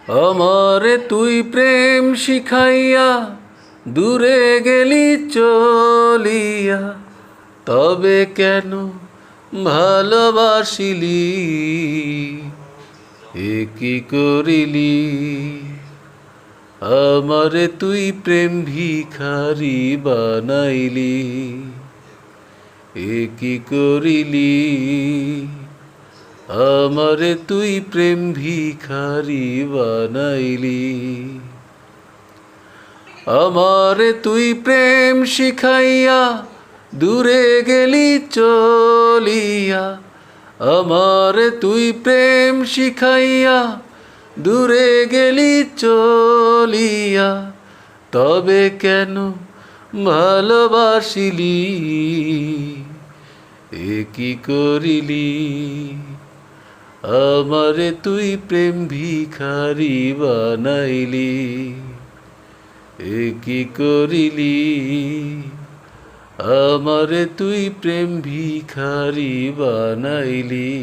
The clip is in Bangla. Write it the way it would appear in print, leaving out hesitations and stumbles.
আমারে তুই প্রেম শিখাইয়া দূরে গেলি চলিয়া, তবে কেন ভালোবাসিলি? এ কি করিলি? আমারে তুই প্রেম ভিখারি বানাইলি। এ কি করিলি? আমারে তুই প্রেম ভিখারি বানাইলি। আমারে তুই প্রেম শিখাইয়া দূরে গেলি চলিয়া, আমারে তুই প্রেম শিখাইয়া দূরে গেলি চলিয়া, তবে কেন ভালোবাসিলি? এ কি করিলি? আমারে তুই প্রেম ভিখারি বানাইলি। এ কি করিলি? আমারে তুই প্রেম ভিখারি বানাইলি।